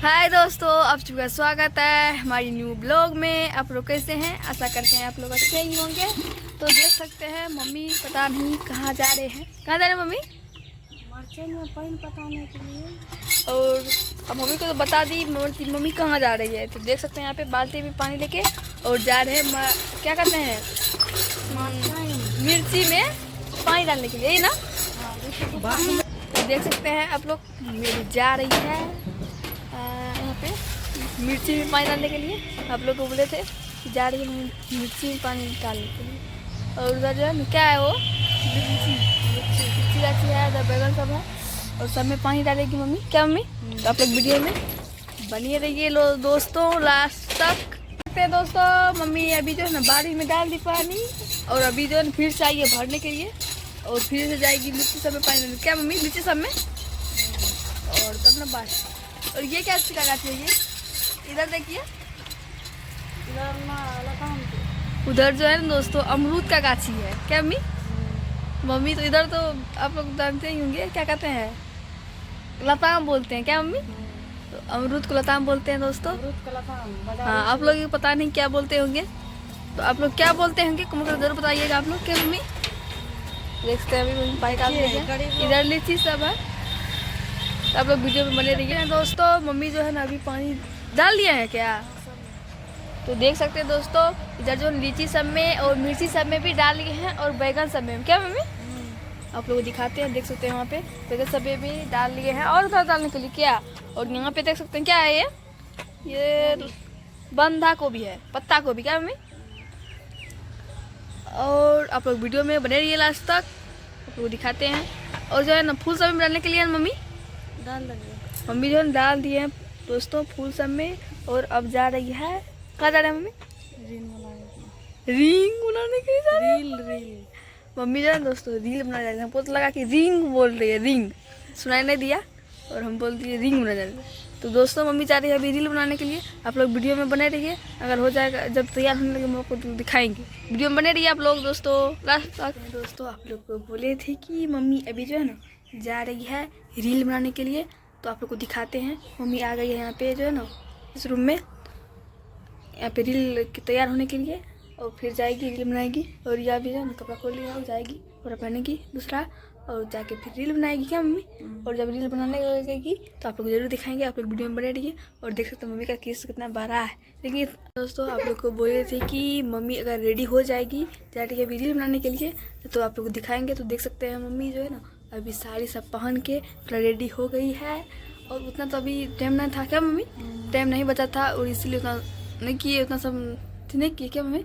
हाय दोस्तों, आप सभी का स्वागत है हमारी न्यू ब्लॉग में। आप लोग कैसे हैं? आशा करते हैं आप लोग अच्छे ही होंगे। तो देख सकते हैं मम्मी पता नहीं कहाँ जा रहे हैं। कहाँ जा रहे हैं मम्मी? मर्चे में पानी पटाने के लिए। और अब मम्मी को तो बता दी मम्मी कहाँ जा रही है। तो देख सकते हैं यहाँ पे बाल्टी में पानी लेके और जा रहे हैं क्या करते हैं, मिर्ची में पानी डालने के लिए, यही ना? देख सकते हैं आप लोग मेरी जा रही है यहाँ पे मिर्ची में पानी डालने के लिए। आप लोग को बोले थे कि जा रही है मिर्ची में पानी डालने के लिए। और उधर जो है क्या है वो मिर्ची लाची है, उधर बैगन सब है और सब में पानी डालेगी मम्मी। क्या मम्मी? तो आप लोग वीडियो में बनिए रहिए दोस्तों लास्ट तक। दोस्तों मम्मी अभी जो है ना बाड़ी में डाल दी पानी और अभी जो है फिर से आई है भरने के लिए और फिर से जाएगी मिर्ची सब में पानी डालने। क्या मम्मी? मिर्ची सब में और तब ना बात। और ये क्या अच्छी लगाती है ये? इधर देखिए, उधर जो है ना दोस्तों अमरूद का गाछी है। क्या मम्मी? मम्मी तो इधर तो आप लोग जानते ही होंगे क्या कहते हैं, लताम बोलते हैं। क्या मम्मी? तो अमरूद को लताम बोलते हैं दोस्तों। हाँ, आप लोग पता नहीं क्या बोलते होंगे, तो आप लोग क्या बोलते होंगे कमेंट करके जरूर बताइएगा आप लोग। क्या मम्मी? देखते हैं अभी बाइक आ गई, इधर लीची सब है। तो आप लोग वीडियो में बने रहिए दोस्तों। मम्मी जो है ना अभी पानी डाल दिया है क्या, तो देख सकते हैं दोस्तों इधर जो लीची सब में और मिर्ची सब में भी डाल लिए हैं और बैगन सब में। क्या मम्मी? आप लोग को दिखाते हैं, देख सकते हैं वहाँ पे बैगन सब में भी डाल लिए हैं और उधर डालने के लिए क्या। और यहाँ पे देख सकते हैं क्या है ये बंधा गोभी है, पत्ता गोभी। क्या मम्मी? और आप लोग वीडियो में बने रहिए लास्ट तक, आप लोग दिखाते हैं। और जो है ना फूल सब में डालने के लिए मम्मी डाल दिए। मम्मी जो है डाल दिए हैं दोस्तों फूल सब में। और अब जा रही है, कहाँ जा रहे हैं मम्मी? रिंग बनाने के लिए जा रही है। रील मम्मी जो है दोस्तों रील बनाने जा रही है। हमको तो लगा कि रिंग बोल रही है, रिंग सुनाई नहीं दिया और हम बोल दिए रिंग बनाने जा रही है। तो दोस्तों मम्मी जा रही है अभी रील बनाने के लिए। आप लोग वीडियो में बने रहिए, अगर हो जाएगा जब तैयार होने लगे हम लोग को दिखाएंगे। वीडियो में बने रहिए आप लोग दोस्तों लास्ट तक। दोस्तों आप लोग को बोले थे कि मम्मी अभी जो है ना जा रही है रील बनाने के लिए, तो आप लोग को दिखाते हैं। मम्मी आ गई है यहाँ पे जो है ना इस रूम में, यहाँ पे रील तैयार होने के लिए और फिर जाएगी रील बनाएगी। और यह भी जो है ना कपड़ा खोल लिया और जाएगी कपड़ा पहनेगी दूसरा और जाके फिर रील बनाएगी। क्या मम्मी? और जब रील बनाने लगेगी तो आप लोग जरूर दिखाएंगे। आप लोग वीडियो में बने रहिए और देख सकते हैं मम्मी का केस कितना बड़ा है। लेकिन दोस्तों आप लोग को बोले थे कि मम्मी अगर रेडी हो जाएगी जा रही है रील बनाने के लिए तो आप लोग दिखाएंगे। तो देख सकते हैं मम्मी जो है ना अभी साड़ी सब पहन के पूरा रेडी हो गई है। और उतना तो अभी टाइम नहीं था। क्या मम्मी? टाइम नहीं बचा था और इसीलिए उतना नहीं किए, उतना सब नहीं किए। क्या मम्मी?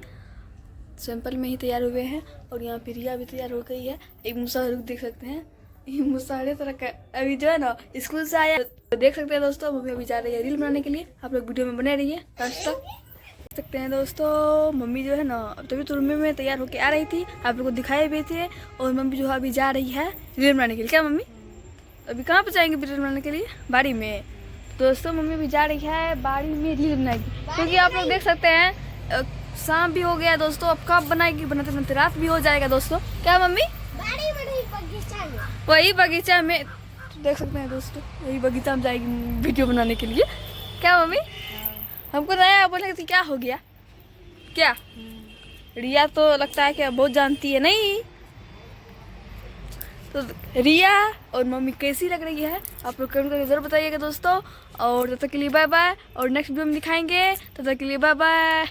सिंपल में ही तैयार हुए हैं। और यहाँ पे रिया भी तैयार हो गई है। एक मुसाहरुख देख सकते हैं, ये मुसाहरे तरह का अभी जो है ना स्कूल से आया। तो देख सकते हैं दोस्तों मम्मी अभी जा रही है रील बनाने के लिए। आप लोग वीडियो में बने रहिए लास्ट तक। देख सकते हैं दोस्तों मम्मी जो है ना तभी तो रूम में तैयार होके आ रही थी, आप लोग को दिखाए भी थे। और मम्मी जो है अभी जा रही है रील बनाने के लिए। क्या मम्मी? अभी कहाँ पे जाएंगे रील बनाने के लिए? बाड़ी में। दोस्तों मम्मी भी जा रही है बाड़ी में रील बनाएगी, क्योंकि आप लोग देख सकते हैं शाम भी हो गया दोस्तों। अब कब बनाएगी? बनाते बनाते रात भी हो जाएगा दोस्तों। क्या मम्मी? बगीचा में। वही बगीचा में देख सकते हैं दोस्तों, वही बगीचा में जाएगी वीडियो बनाने के लिए। क्या मम्मी? हमको नया बोले कि क्या हो गया क्या? रिया तो लगता है कि बहुत जानती है नहीं। तो रिया और मम्मी कैसी लग रही है आप लोग कमेंट करके जरूर बताइएगा दोस्तों। और तब तक के लिए बाय बाय, और नेक्स्ट वीडियो में दिखाएंगे। तब तक के लिए बाय बाय।